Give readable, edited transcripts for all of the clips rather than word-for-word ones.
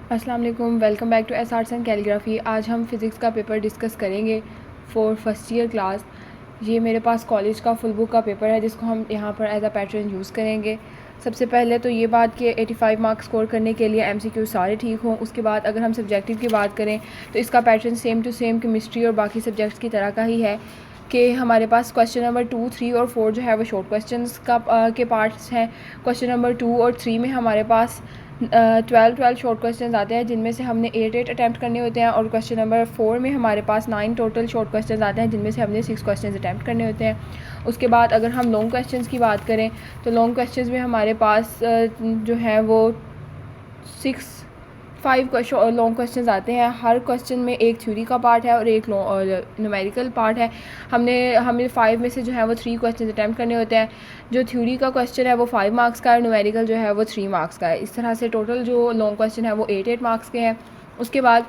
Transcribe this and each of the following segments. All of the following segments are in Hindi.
अस्सलाम वालेकुम, welcome back to S arts and calligraphy. आज हम फ़िज़िक्स का पेपर डिस्कस करेंगे फॉर फर्स्ट ईयर क्लास। ये मेरे पास कॉलेज का फुल बुक का पेपर है जिसको हम यहाँ पर एज अ पैटर्न यूज़ करेंगे। सबसे पहले तो ये बात कि 85 मार्क्स स्कोर करने के लिए एमसीक्यू सारे ठीक हों। उसके बाद अगर हम सब्जेक्टिव की बात करें तो इसका pattern same to same chemistry और बाकी सब्जेक्ट्स की तरह का ही है कि हमारे पास क्वेश्चन नंबर 2, 3 और 4 जो है वो शॉर्ट क्वेश्चंस के पार्ट्स हैं। क्वेश्चन नंबर 2 और 3 में हमारे पास 12 शॉर्ट क्वेश्चंस आते हैं जिनमें से हमने 8 अटैम्प्ट करने होते हैं, और क्वेश्चन नंबर 4 में हमारे पास 9 टोटल शॉर्ट क्वेश्चंस आते हैं जिनमें से हमने 6 क्वेश्चंस अटैम्प्ट करने होते हैं। उसके बाद अगर हम लॉन्ग क्वेश्चंस की बात करें तो लॉन्ग क्वेश्चंस में हमारे पास जो है वो 5 लॉन्ग क्वेश्चंस आते हैं। हर क्वेश्चन में एक थ्योरी का पार्ट है और एक न्यूमेरिकल पार्ट है। हमें 5 में से जो है वो 3 क्वेश्चन अटैम्प्ट करने होते हैं। जो थ्योरी का क्वेश्चन है वो 5 मार्क्स का है, न्यूमेरिकल जो है वो 3 मार्क्स का है। इस तरह से टोटल जो लॉन्ग क्वेश्चन है वो 8 मार्क्स के हैं। उसके बाद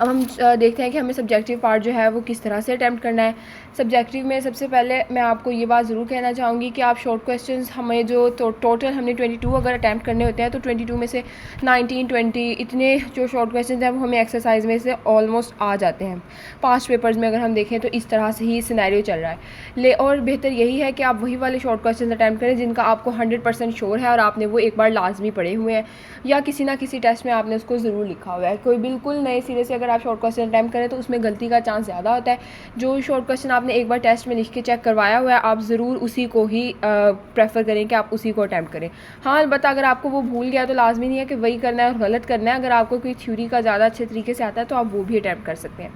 अब हम देखते हैं कि हमें सब्जेक्टिव पार्ट जो है वो किस तरह से अटैम्प्ट करना है। सब्जेक्टिव में सबसे पहले मैं आपको ये बात ज़रूर कहना चाहूँगी कि आप शॉर्ट क्वेश्चंस हमें जो टोटल हमने 22 अगर अटैम्प्ट करने होते हैं तो 22 में से 19, 20 इतने जो शॉर्ट क्वेश्चंस हैं वो हमें एक्सरसाइज में से ऑलमोस्ट आ जाते हैं। पास्ट पेपर्स में अगर हम देखें तो इस तरह से ही सिनेरियो चल रहा है। और बेहतर यही है कि आप वही वाले शॉर्ट क्वेश्चन अटैम्प्ट करें जिनका आपको 100% श्योर है और आपने वो एक बार लाजमी पढ़े हुए हैं या किसी ना किसी टेस्ट में आपने उसको ज़रूर लिखा हुआ है। कोई बिल्कुल नए सिरे से अगर आप शॉर्ट क्वेश्चन अटैम्प्ट करें तो उसमें गलती का चांस ज़्यादा होता है। जो शॉर्ट क्वेश्चन आपने एक बार टेस्ट में लिख के चेक करवाया हुआ है आप ज़रूर उसी को ही प्रेफर करें कि आप उसी को अटैम्प्ट करें। हाँ, अलबत्ता अगर आपको वो भूल गया तो लाजमी नहीं है कि वही करना है और गलत करना है। अगर आपको कोई थ्योरी का ज़्यादा अच्छे तरीके से आता है तो आप वो भी अटैम्प्ट कर सकते हैं।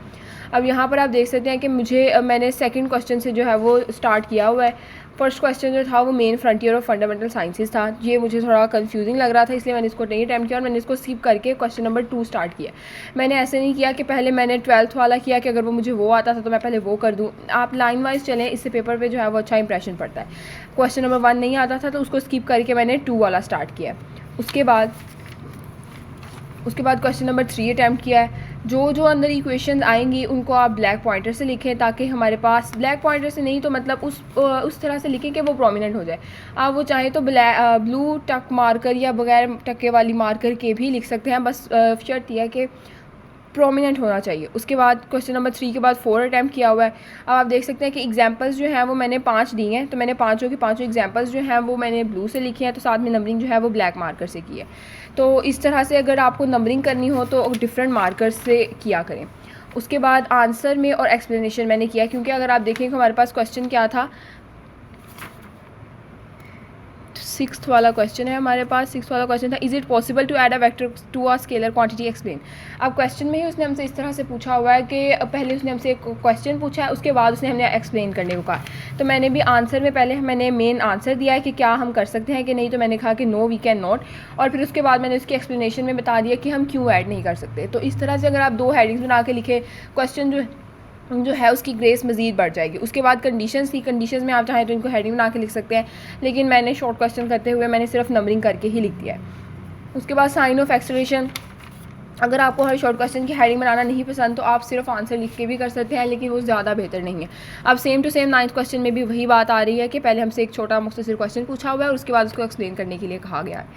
अब यहाँ पर आप देख सकते हैं कि मैंने सेकंड क्वेश्चन से जो है वो स्टार्ट किया हुआ है। फर्स्ट क्वेश्चन जो था वो main frontier of fundamental sciences था। ये मुझे थोड़ा कंफ्यूजिंग लग रहा था इसलिए मैंने इसको नहीं अटैम्प्ट किया और मैंने इसको स्किप करके क्वेश्चन नंबर 2 स्टार्ट किया। मैंने ऐसे नहीं किया कि पहले मैंने 12th वाला किया कि अगर वो मुझे वो आता था तो मैं पहले वो कर दूँ। आप लाइन वाइज चलें, इससे पेपर पे जो है वो अच्छा इंप्रेशन पड़ता है। क्वेश्चन नंबर 1 नहीं आता था तो उसको स्किप करके मैंने 2 वाला स्टार्ट किया। उसके बाद क्वेश्चन नंबर 3 अटैम्प्ट किया है। जो अंदर इक्वेशन आएंगी उनको आप ब्लैक पॉइंटर से लिखें ताकि हमारे पास ब्लैक पॉइंटर से नहीं तो मतलब उस तरह से लिखें कि वो प्रोमिनेंट हो जाए। आप वो चाहें तो ब्लू टक मार्कर या बगैर टके वाली मार्कर के भी लिख सकते हैं, बस शर्त यह है कि प्रोमिनेंट होना चाहिए। उसके बाद क्वेश्चन नंबर 3 के बाद 4 अटैम्प्ट किया हुआ है। अब आप देख सकते हैं कि एग्जांपल्स जो हैं वो मैंने 5 दी हैं, तो मैंने पाँचों की पाँचों एग्जांपल्स जो हैं वो मैंने ब्लू से लिखी हैं, तो साथ में नंबरिंग जो है वो ब्लैक मार्कर से की है। तो इस तरह से अगर आपको नंबरिंग करनी हो तो डिफरेंट मार्कर से किया करें। उसके बाद आंसर में और एक्सप्लेनेशन मैंने किया, क्योंकि अगर आप देखें कि हमारे पास क्वेश्चन क्या था, 6th वाला क्वेश्चन है हमारे पास। 6th वाला क्वेश्चन था, is it possible to add a vector to a scalar quantity explain. अब क्वेश्चन में ही उसने हमसे इस तरह से पूछा हुआ है कि पहले उसने हमसे एक क्वेश्चन पूछा है, उसके बाद उसने हमने एक्सप्लेन करने को कहा। तो मैंने भी आंसर में पहले मैंने मेन आंसर दिया है कि क्या हम कर सकते हैं कि नहीं, तो मैंने कहा कि नो वी कैन नॉट, और फिर उसके बाद मैंने उसकी एक्सप्लेनेशन में बता दिया कि हम क्यों ऐड नहीं कर सकते। तो इस तरह से अगर आप 2 हेडिंग्स बना के लिखे, क्वेश्चन जो है उसकी ग्रेस मज़ीद बढ़ जाएगी। उसके बाद कंडीशंस थी, कंडीशंस में आप चाहें तो इनको हेडिंग बना के लिख सकते हैं, लेकिन मैंने शॉर्ट क्वेश्चन करते हुए मैंने सिर्फ नंबरिंग करके ही लिख दिया है। उसके बाद साइन ऑफ एक्सेलरेशन, अगर आपको हर शॉर्ट क्वेश्चन की हेडिंग बनाना नहीं पसंद तो आप सिर्फ आंसर लिख के भी कर सकते हैं, लेकिन वो ज़्यादा बेहतर नहीं है। अब same to same 9th question में भी वही बात आ रही है कि पहले हमसे एक छोटा मुख्तसर क्वेश्चन पूछा हुआ है और उसके बाद उसको एक्सप्लेन करने के लिए कहा गया है।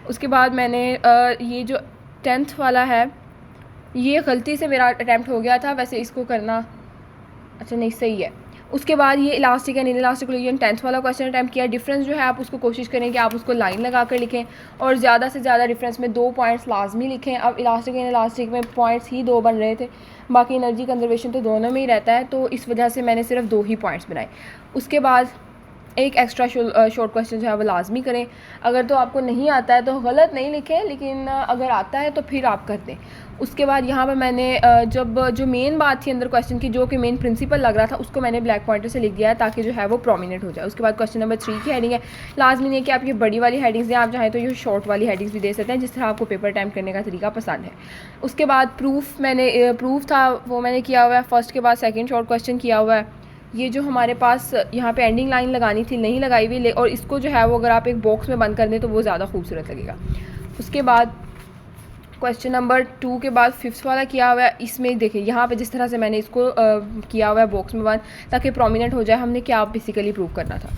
उसके बाद मैंने ये जो 10th वाला है ये गलती से मेरा अटैम्प्ट हो गया था, वैसे इसको करना अच्छा नहीं सही है। उसके बाद ये elastic and inelastic collision 10th वाला क्वेश्चन अटैम्प्ट किया। डिफरेंस जो है आप उसको कोशिश करें कि आप उसको लाइन लगा कर लिखें और ज़्यादा से ज़्यादा डिफरेंस में 2 पॉइंट्स लाजमी लिखें। अब इलास्टिक एंड इलास्टिक में पॉइंट्स ही 2 बन रहे थे, बाकी एनर्जी कंजर्वेशन तो दोनों में ही रहता है, तो इस वजह से मैंने सिर्फ 2 ही पॉइंट्स बनाए। उसके बाद एक एक्स्ट्रा शॉर्ट क्वेश्चन जो है वो लाजमी करें। अगर तो आपको नहीं आता है तो गलत नहीं लिखें, लेकिन अगर आता है तो फिर आप कर दें। उसके बाद यहाँ पर मैंने जब जो मेन बात थी अंदर क्वेश्चन की, जो कि मेन प्रिंसिपल लग रहा था, उसको मैंने ब्लैक पॉइंटर से लिख दिया है ताकि जो है वो प्रोमिनेंट हो जाए। उसके बाद क्वेश्चन नंबर 3 की हेडिंग है। लाजमी नहीं है कि आप ये बड़ी वाली हेडिंग्स दें, आप चाहें तो ये शॉर्ट वाली हेडिंग्स भी दे सकते हैं जिस तरह आपको पेपर अटैम्प्ट करने का तरीका पसंद है। उसके बाद प्रूफ था वो मैंने किया हुआ है। फर्स्ट के बाद सेकेंड शॉर्ट क्वेश्चन किया हुआ है। ये जो हमारे पास यहाँ पे एंडिंग लाइन लगानी थी नहीं लगाई हुई, और इसको जो है वो अगर आप एक बॉक्स में बंद कर दें तो वो ज़्यादा खूबसूरत लगेगा। उसके बाद क्वेश्चन नंबर 2 के बाद 5th वाला किया हुआ है। इसमें देखिए यहाँ पे जिस तरह से मैंने इसको किया हुआ है बॉक्स में बंद ताकि प्रोमिनेंट हो जाए, हमने क्या बेसिकली प्रूव करना था।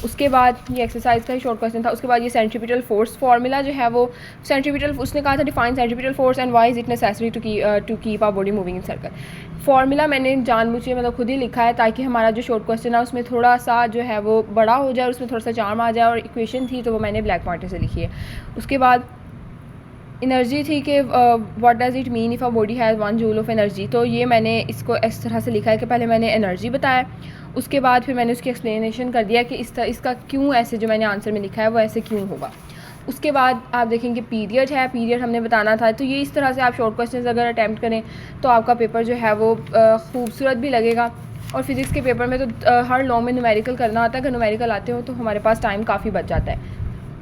उसके बाद ये एक्सरसाइज का ही शॉर्ट क्वेश्चन था। उसके बाद ये सेंट्रीपिटल फोर्स फार्मूला जो है वो सेंट्रीपिटल, उसने कहा था define centripetal force and why is it necessary to keep our body moving in circle. Formula मैंने जानबूझ के मतलब खुद ही लिखा है ताकि हमारा जो शॉर्ट क्वेश्चन है उसमें थोड़ा सा जो है वो बड़ा हो जाए, उसमें थोड़ा सा चार्म आ जाए। और इक्वेशन थी तो वो मैंने ब्लैक पॉइंटर से लिखी है। उसके बाद एनर्जी थी कि what does it mean if a body has 1 joule of energy. तो ये मैंने इसको इस तरह से लिखा है कि पहले मैंने एनर्जी बताया, उसके बाद फिर मैंने उसकी एक्सप्लेनेशन कर दिया कि इसका क्यों ऐसे जो मैंने आंसर में लिखा है वो ऐसे क्यों होगा। उसके बाद आप देखेंगे पीरियड है, पीरियड हमने बताना था। तो ये इस तरह से आप शॉर्ट क्वेश्चन अगर अटैम्प्ट करें तो आपका पेपर जो है वो खूबसूरत भी लगेगा। और फिज़िक्स के पेपर में तो हर लॉ में न्यूमेरिकल करना होता है, अगर न्यूमेरिकल आते हो तो हमारे पास टाइम काफ़ी बच जाता है,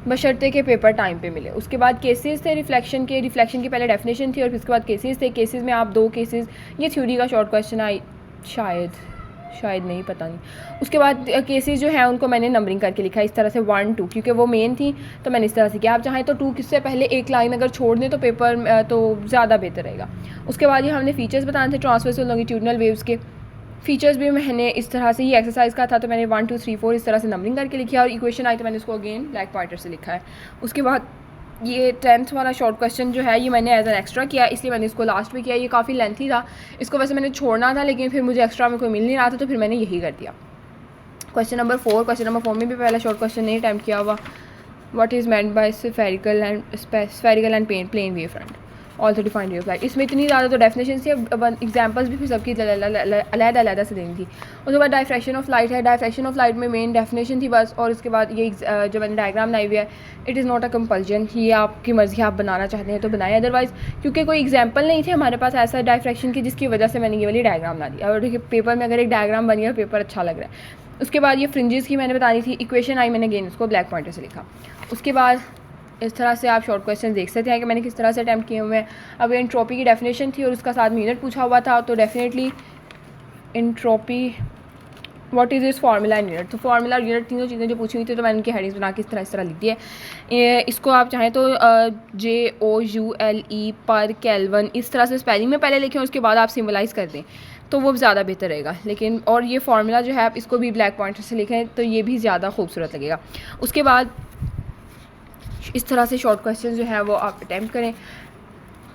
बशर्ते के पेपर टाइम पे मिले। उसके बाद केसेस थे रिफ्लेक्शन की पहले डेफिनेशन थी और फिर उसके बाद केसेस थे। केसेस में आप 2 केसेस, ये थ्योरी का शॉर्ट क्वेश्चन आई शायद नहीं, पता नहीं। उसके बाद केसेस जो हैं उनको मैंने नंबरिंग करके लिखा है इस तरह से 1 2, क्योंकि वो मेन थी तो मैंने इस तरह से किया। आप चाहें तो 2 किससे पहले एक लाइन अगर छोड़ दें तो पेपर तो ज़्यादा बेहतर रहेगा। उसके बाद ये हमने फीचर्स बताने थे ट्रांसवर्सल लॉन्गिट्यूडनल वेव्स के। फीचर्स भी मैंने इस तरह से, ये एक्सरसाइज का था तो मैंने 1 2 3 4 इस तरह से नंबरिंग करके लिखी है। और इक्वेशन आई तो मैंने उसको अगेन ब्लैक पॉइंटर से लिखा है। उसके बाद ये 10th वाला शॉर्ट क्वेश्चन जो है ये मैंने एज एन एक्स्ट्रा किया, इसलिए मैंने इसको लास्ट में किया। ये काफ़ी लेंथी था, इसको वैसे मैंने छोड़ना था लेकिन फिर मुझे एक्स्ट्रा में कोई मिल नहीं रहा था तो फिर मैंने यही कर दिया। क्वेश्चन नंबर 4 में भी पहला शॉर्ट क्वेश्चन नहीं अटैम्प्ट किया हुआ। What is meant by spherical and plane wave front also defined wave light. इसमें इतनी ज़्यादा तो डेफिनेशन थी, अब एग्जाम्पल्स भी फिर सबकी अलग से देनी थी। उसके बाद डायफ्रैक्शन ऑफ लाइट है, डायफ्रैक्शन ऑफ लाइट में मेन डेफिनेशन थी बस। और उसके बाद ये जो मैंने डायग्राम बनाई हुई है, it is not a compulsion, ये आपकी मर्ज़ी, आप बनाना चाहते हैं तो बनाएं, अदरवाइज़ क्योंकि कोई एग्जाम्पल नहीं थे हमारे पास ऐसा डायफ्रैक्शन की जिसकी वजह से मैंने ये वाली डायग्राम बना दी। और देखिए पेपर में अगर एक डायग्राम बनी है पेपर अच्छा लग रहा है। उसके बाद ये फ्रिंजेस की मैंने बतानी थी, इक्वेशन आई मैंने अगेन उसको ब्लैक पॉइंटर से लिखा। उसके बाद इस तरह से आप शॉर्ट क्वेश्चन देख सकते हैं कि मैंने किस तरह से अटैम्प्ट किए हुए हैं। अब एंट्रोपी की डेफिनेशन थी और उसका साथ में यूनिट पूछा हुआ था, तो definitely entropy what is it's formula and unit. तो फार्मूला और यूनिट तीनों चीज़ें जो पूछी हुई थी तो मैंने उनकी हेडिंग्स बना के इस तरह लिख दी है। इसको आप चाहें तो JOULE पर केल्विन इस तरह से स्पेलिंग में पहले लिखें, उसके बाद आप सिम्बलाइज़ कर दें तो वो ज़्यादा बेहतर रहेगा। लेकिन और ये फार्मूला जो है आप इसको भी ब्लैक पॉइंटर से लिखें तो ये भी ज़्यादा खूबसूरत लगेगा। उसके बाद इस तरह से शॉर्ट क्वेश्चन जो है वो आप अटैम्प्ट करें।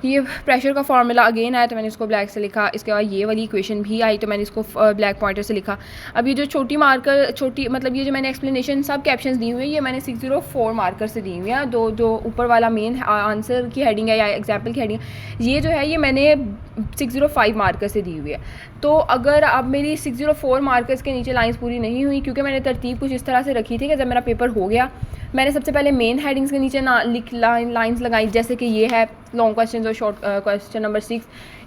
ये प्रेशर का फार्मूला अगेन आया तो मैंने इसको ब्लैक से लिखा। इसके बाद ये वाली इक्वेशन भी आई तो मैंने इसको ब्लैक पॉइंटर से लिखा। अब ये जो छोटी मतलब ये जो मैंने एक्सप्लेनेशन सब कैप्शंस दी हुई है ये मैंने 604 मार्कर से दी हुई है। जो ऊपर वाला मेन आंसर की हेडिंग है या एग्जाम्पल की हेडिंग, ये जो है ये मैंने 605 मार्कर से दी हुई है। तो अगर अब मेरी 604 मार्कर्स के नीचे लाइंस पूरी नहीं हुई, क्योंकि मैंने तरतीब कुछ इस तरह से रखी थी कि जब मेरा पेपर हो गया मैंने सबसे पहले मेन हेडिंग्स के नीचे लाइंस लगाई, जैसे कि ये है लॉन्ग क्वेश्चन और शॉर्ट क्वेश्चन नंबर 6,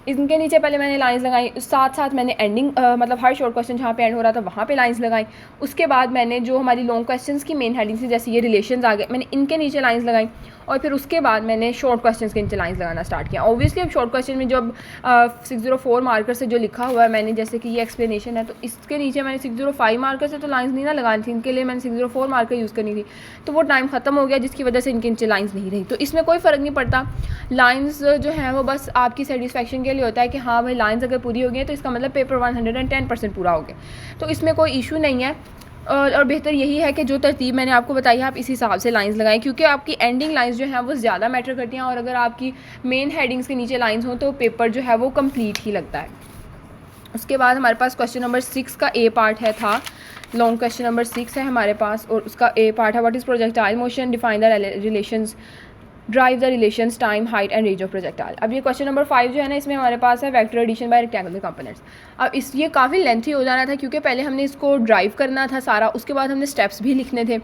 इनके नीचे पहले मैंने लाइंस लगाई। साथ साथ मैंने एंडिंग मतलब हर शॉर्ट क्वेश्चन जहाँ पे एंड हो रहा था वहाँ पे लाइंस लगाई। उसके बाद मैंने जो हमारी लॉन्ग क्वेश्चंस की मेन हेडिंग्स थी जैसे ये रिलेशंस आ गए, मैंने इनके नीचे लाइंस लगाई। और फिर उसके बाद मैंने शॉर्ट क्वेश्चंस के नीचे लाइंस लगाना स्टार्ट किया। ऑब्वियसली अब शॉर्ट क्वेश्चन में जब 604 मार्कर से जो लिखा हुआ है मैंने, जैसे कि ये एक्सप्लेनेशन है, तो इसके नीचे मैंने 605 मार्कर से तो लाइंस नहीं ना लगानी थी, इनके लिए मैंने 604 मार्कर यूज़ करनी थी। तो वो टाइम ख़त्म हो गया जिसकी वजह से इनके नीचे लाइंस नहीं रही। तो इसमें कोई फ़र्क नहीं पड़ता, लाइंस जो है वो बस आपकी सेटिस्फेक्शन के लिए होता है कि हाँ भाई लाइंस अगर पूरी हो गई तो इसका मतलब पेपर 110% पूरा हो गया, तो इसमें कोई इशू नहीं है। और बेहतर यही है कि जो तरतीब मैंने आपको बताई है आप इस हिसाब से लाइंस लगाएं, क्योंकि आपकी एंडिंग लाइंस जो हैं वो ज़्यादा मैटर करती हैं। और अगर आपकी मेन हेडिंग्स के नीचे लाइंस हों तो पेपर जो है वो कंप्लीट ही लगता है। उसके बाद हमारे पास क्वेश्चन नंबर 6 का ए पार्ट था, लॉन्ग क्वेश्चन नंबर 6 है हमारे पास और उसका ए पार्ट है what is projectile motion, define the relations, drive the relations, time, height and range of projectile. अब ये क्वेश्चन नंबर 5 जो है ना, इसमें हमारे पास है vector addition by rectangular components. अब ये काफ़ी लेंथी हो जाना था क्योंकि पहले हमने इसको ड्राइव करना था सारा, उसके बाद हमने स्टेप्स भी लिखने थे,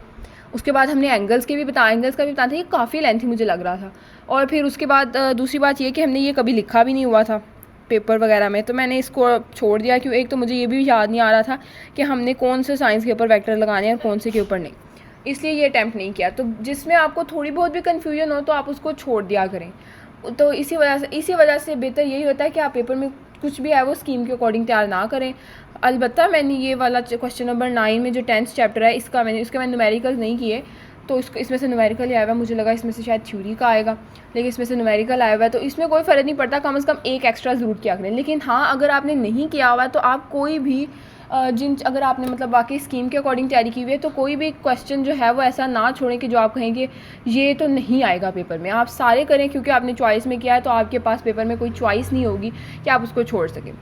उसके बाद हमने एंगल्स का भी बताना था। ये काफ़ी लेंथी मुझे लग रहा था। और फिर उसके बाद दूसरी बात ये कि हमने ये कभी लिखा भी नहीं हुआ था पेपर वगैरह में, तो मैंने इसको छोड़ दिया। क्यों, एक तो मुझे ये भी याद नहीं आ रहा था कि हमने कौन से साइंस के ऊपर वेक्टर लगाने हैं और कौन से के ऊपर नहीं, इसलिए ये अटैम्प्ट नहीं किया। तो जिसमें आपको थोड़ी बहुत भी कन्फ्यूजन हो तो आप उसको छोड़ दिया करें। तो इसी वजह से बेहतर यही होता है कि आप पेपर में कुछ भी है वो स्कीम के अकॉर्डिंग तैयार ना करें। अलबत्ता मैंने ये वाला क्वेश्चन नंबर 9 में जो 10th चैप्टर है इसका मैंने न्यूमेरिकल नहीं किए, तो इसमें से न्यूमेरिकल ही आया हुआ, मुझे लगा इसमें से शायद थ्योरी का आएगा लेकिन इसमें से न्यूमेरिकल आया हुआ है, तो इसमें कोई फ़र्क नहीं पड़ता, कम से कम एक एक्स्ट्रा ज़रूर किया करें। लेकिन हाँ, अगर आपने नहीं किया हुआ है तो आप कोई भी अगर आपने मतलब बाकी स्कीम के अकॉर्डिंग तैयारी की हुई है तो कोई भी क्वेश्चन जो है वो ऐसा ना छोड़ें कि जो आप कहेंगे ये तो नहीं आएगा पेपर में। आप सारे करें क्योंकि आपने चॉइस में किया है तो आपके पास पेपर में कोई चॉइस नहीं होगी कि आप उसको छोड़ सकें।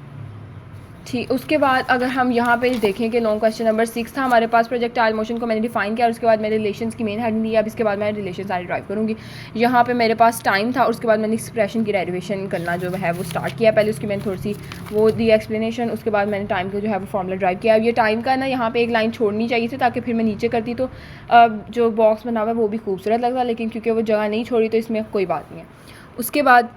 ठीक, उसके बाद अगर हम यहाँ पे देखें कि लॉन्ग क्वेश्चन नंबर 6 था हमारे पास, प्रोजेक्टाइल मोशन को मैंने डिफाइन किया और उसके बाद मैंने रिलेशंस की मेन हेडिंग दी। अब इसके बाद मैं रिलेशन सारी ड्राइव करूँगी। यहाँ पे मेरे पास टाइम था और उसके बाद मैंने एक्सप्रेशन की डेरिवेशन करना जो है वो स्टार्ट किया। पहले उसकी मैंने थोड़ी सी वो दी एक्सप्लेनेशन, उसके बाद मैंने टाइम को जो है वो फॉर्मूला ड्राइव किया। अब ये टाइम का ना यहाँ पर एक लाइन छोड़नी चाहिए थी ताकि फिर मैं नीचे करती तो जो बॉक्स बना हुआ है वो भी खूबसूरत लगता, लेकिन क्योंकि वो जगह नहीं छोड़ी तो इसमें कोई बात नहीं है। उसके बाद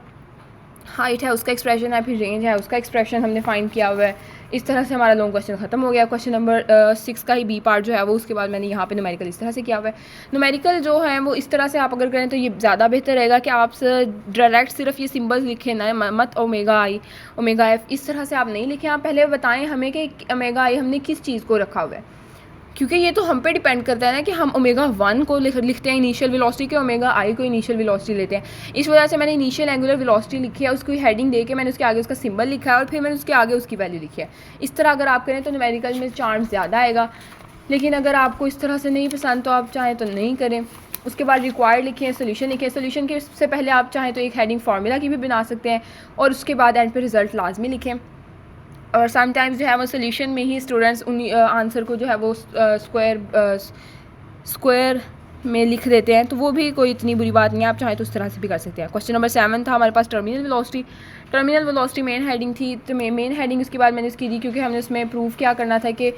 हाइट है उसका एक्सप्रेशन है, फिर रेंज है उसका एक्सप्रेशन हमने फाइंड किया हुआ है। इस तरह से हमारा लॉन्ग क्वेश्चन ख़त्म हो गया। क्वेश्चन नंबर 6 का ही बी पार्ट जो है वो उसके बाद मैंने यहाँ पे न्यूमेरिकल इस तरह से किया हुआ है। न्यूमेरिकल जो है वो इस तरह से आप अगर करें तो ये ज़्यादा बेहतर रहेगा कि आप डायरेक्ट सिर्फ ये सिंबल्स लिखें ना, मत ओमेगा आई ओमेगा एफ इस तरह से आप नहीं लिखें। आप पहले बताएं हमें कि ओमेगा आई हमने किस चीज़ को रखा हुआ है, क्योंकि ये तो हम पे डिपेंड करता है ना कि हम ओमेगा 1 को लिखते हैं इनिशियल वेलोसिटी के, ओमेगा आई को इनिशियल वेलोसिटी लेते हैं। इस वजह से मैंने इनिशियल एंगुलर वेलोसिटी लिखी है, उसकी हेडिंग दे के मैंने उसके आगे उसका सिंबल लिखा है और फिर मैंने उसके आगे उसकी वैल्यू लिखी है। इस तरह अगर आप करें तो न्यूमेरिकल में चांस ज़्यादा आएगा, लेकिन अगर आपको इस तरह से नहीं पसंद तो आप चाहें तो नहीं करें। उसके बाद रिक्वायर्ड लिखें, सोल्यूशन लिखें। सोल्यूशन के से पहले आप चाहें तो एक हेडिंग फार्मूला की भी बना सकते हैं और उसके बाद एंड पे रिज़ल्ट लाजमी लिखें। और समटाइम्स जो है वो सोल्यूशन में ही स्टूडेंट्स उन आंसर को जो है वो स्क्वायर में लिख देते हैं, तो वो भी कोई इतनी बुरी बात नहीं है, आप चाहें तो उस तरह से भी कर सकते हैं। क्वेश्चन नंबर 7 था हमारे पास terminal velocity. Terminal velocity main heading थी, तो मेन हेडिंग उसके बाद मैंने इसकी दी क्योंकि हमने उसमें प्रूव क्या करना था कि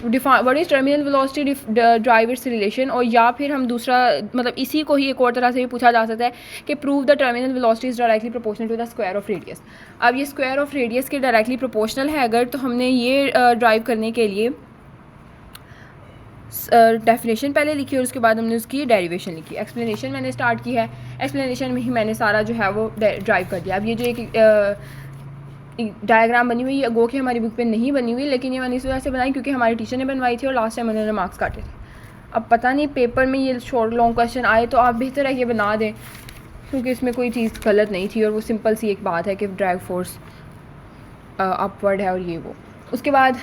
what is terminal velocity drivers relation, और या फिर हम दूसरा मतलब इसी को ही एक और तरह से भी पूछा जा सकता है कि prove the terminal velocity is directly proportional to the square of radius. अब ये स्क्वायर ऑफ रेडियस के डायरेक्टली प्रोपोर्शनल है अगर, तो हमने ये ड्राइव करने के लिए डेफिनेशन पहले लिखी और उसके बाद हमने उसकी डेरिवेशन लिखी। एक्सप्लेनेशन मैंने स्टार्ट की है, एक्सप्लेनेशन में ही मैंने सारा जो है वो ड्राइव कर दिया। अब ये जो एक डायग्राम बनी हुई है गो कि हमारी बुक पे नहीं बनी हुई, लेकिन ये मैंने इस वजह से बनाई क्योंकि हमारी टीचर ने बनवाई थी और लास्ट टाइम उन्होंने मार्क्स काटे थे। अब पता नहीं पेपर में ये शॉर्ट लॉन्ग क्वेश्चन आए तो आप बेहतर है ये बना दें क्योंकि इसमें कोई चीज़ गलत नहीं थी और वो सिंपल सी एक बात है कि ड्रैग फोर्स अपवर्ड है और ये वो। उसके बाद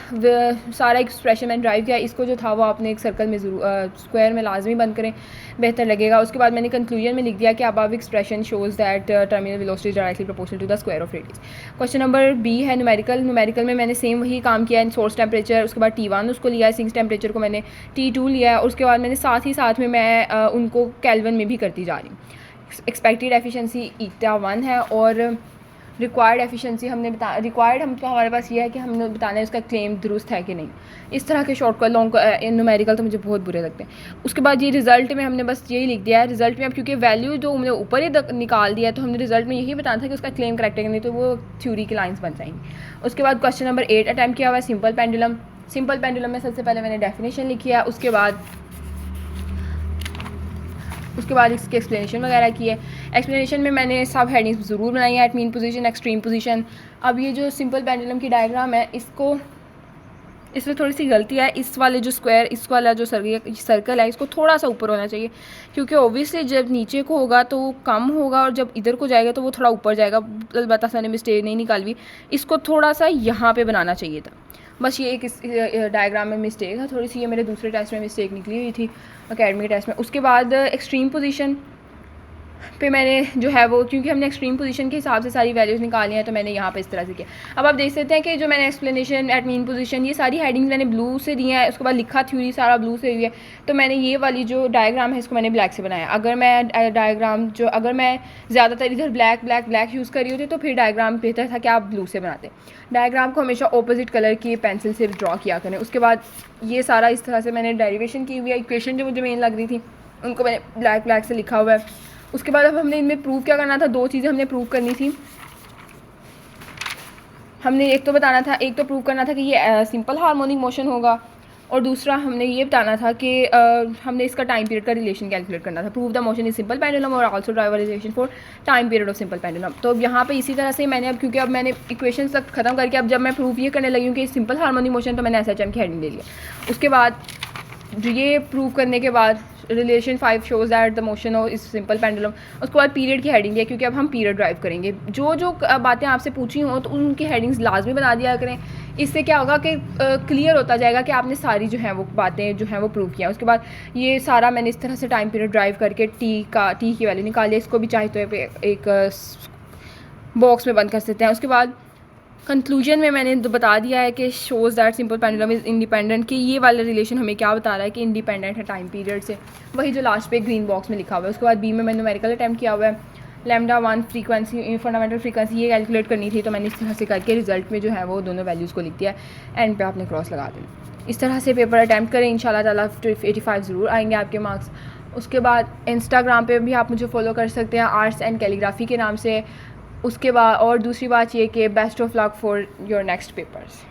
सारा एक्सप्रेशन मैंने ड्राइव किया, इसको जो था वो आपने एक सर्कल में स्क्वायर में लाजमी बंद करें, बेहतर लगेगा। उसके बाद मैंने कंक्लूजन में लिख दिया कि अब expression shows that terminal velocity directly proportional to the square of radius. Question number B है न्यूमेरिकल। न्यूमेरिकल में मैंने सेम वही काम किया है, सोर्स टेम्परेचर उसके बाद T1 उसको लिया है, सिंक टेम्परेचर को मैंने T2 लिया है, उसके बाद मैंने साथ में मैं उनको केल्विन में भी करती जा रही हूँ। एक्सपेक्टेड एफिशिएंसी eta1 है और रिक्वायर्ड एफिशिएंसी हमने रिक्वायर्ड हम तो हमारे पास ये है कि हमने बताना है उसका क्लेम दुरुस्त है कि नहीं। इस तरह के शॉर्ट लॉन्ग न्यूमेरिकल तो मुझे बहुत बुरे लगते हैं। उसके बाद ये रिज़ल्ट में हमने बस यही लिख दिया है। रिज़ल्ट में अब क्योंकि वैल्यू जो हमने ऊपर ही निकाल दिया है तो हमने रिज़ल्ट में यही बताना था कि उसका क्लेम करेक्ट है कि नहीं, तो वो थ्योरी की लाइन्स बन जाएंगी। उसके बाद क्वेश्चन नंबर 8 अटैम्प्ट किया हुआ है सिंपल पेंडुलम। सिंपल पेंडुलम में सबसे पहले मैंने डेफिनेशन लिखी है, उसके बाद इसकी एक्सप्लेनेशन वगैरह की है। एक्सप्लेनेशन में मैंने सब हेडिंग्स ज़रूर बनाई है, at mean position, extreme position. अब ये जो सिंपल पेंडुलम की डायग्राम है इसमें थोड़ी सी गलती है। इस वाले जो स्क्वायर इस वाला जो सर्कल है इसको थोड़ा सा ऊपर होना चाहिए क्योंकि ओबियसली जब नीचे को होगा तो वो कम होगा और जब इधर को जाएगा तो वो थोड़ा ऊपर जाएगा। अलबत्ता मैंने मिस्टेक नहीं निकाली, इसको थोड़ा सा यहाँ पे बनाना चाहिए था। बस ये एक इस डायग्राम में मिस्टेक है थोड़ी सी, ये मेरे दूसरे टेस्ट में मिस्टेक निकली हुई थी एकेडमिक टेस्ट में। उसके बाद एक्सट्रीम पोजीशन पे मैंने जो है वो क्योंकि हमने एक्सट्रीम पोजीशन के हिसाब से सारी वैल्यूज़ निकाली हैं तो मैंने यहाँ पे इस तरह से किया। अब आप देख सकते हैं कि जो मैंने एक्सप्लेनेशन एट मीन पोजीशन ये सारी हेडिंग्स मैंने ब्लू से दी हैं, उसके बाद लिखा थ्योरी सारा ब्लू से हुई है, तो मैंने ये वाली जो डायग्राम है इसको मैंने ब्लैक से बनाया। अगर मैं ज़्यादातर इधर ब्लैक यूज़ कर रही होती तो फिर डायग्राम बेहतर था कि आप ब्लू से बनाते। डायग्राम को हमेशा ऑपोजिट कलर की पेंसिल से ड्रॉ किया करें। उसके बाद ये सारा इस तरह से मैंने डेरिवेशन की हुई है, इक्वेशन जो मुझे मेन लग रही थी उनको मैंने ब्लैक से लिखा हुआ है। उसके बाद अब हमने इनमें प्रूव क्या करना था, दो चीज़ें हमने प्रूव करनी थी। हमने एक तो प्रूव करना था कि ये सिंपल हार्मोनिक मोशन होगा और दूसरा हमने ये बताना था कि हमने इसका टाइम पीरियड का रिलेशन कैलकुलेट करना था। Prove the motion is simple pendulum और also derive relation for time period of simple pendulum. तो अब यहाँ पे इसी तरह से मैंने अब क्योंकि अब मैंने इक्वेशन तक खत्म करके अब जब मैं प्रूव ये करने लगी हूँ कि सिंपल हार्मोनिक मोशन, तो मैंने SHM की हेडिंग ले लिया। उसके बाद ये प्रूव करने के बाद relation 5 shows that the motion of इस सिंपल पेंडुलम। उसके बाद पीरियड की हेडिंग है, क्योंकि अब हम पीरियड ड्राइव करेंगे। जो जो बातें आपसे पूछी हों तो उनकी हेडिंग्स लाजमी बना दिया करें। इससे क्या होगा कि क्लियर होता जाएगा कि आपने सारी जो हैं वो बातें जो हैं वो प्रूव किया। उसके बाद ये सारा मैंने इस तरह से टाइम पीरियड ड्राइव करके टी की वैल्यू निकाली। इसको भी चाहे तो एक बॉक्स में बंद कर सकते हैं। उसके बाद कंक्लूजन में मैंने तो बता दिया है कि shows that simple pendulum is independent, कि ये वाला रिलेशन हमें क्या बता रहा है कि इंडिपेंडेंट है टाइम पीरियड से, वही जो लास्ट पे ग्रीन बॉक्स में लिखा हुआ है। उसके बाद बी में मैंने न्यूमेरिकल अटैम्प्ट किया हुआ है। λ1 फ्रीक्वेंसी फंडामेंटल फ्रीक्वेंसी ये कैलकुलेट करनी थी, तो मैंने इस तरह से करके रिजल्ट में जो है वो दोनों वैल्यूज़ को लिख दिया। एंड पे आपने क्रॉस लगा देना। इस तरह से पेपर अटैम्प्ट करें, इंशाल्लाह ताला 85 ज़रूर आएंगे आपके मार्क्स। उसके बाद इंस्टाग्राम पे भी आप मुझे फॉलो कर सकते हैं आर्ट्स एंड कैलीग्राफी के नाम से। उसके बाद और दूसरी बात ये कि best of luck for your next papers.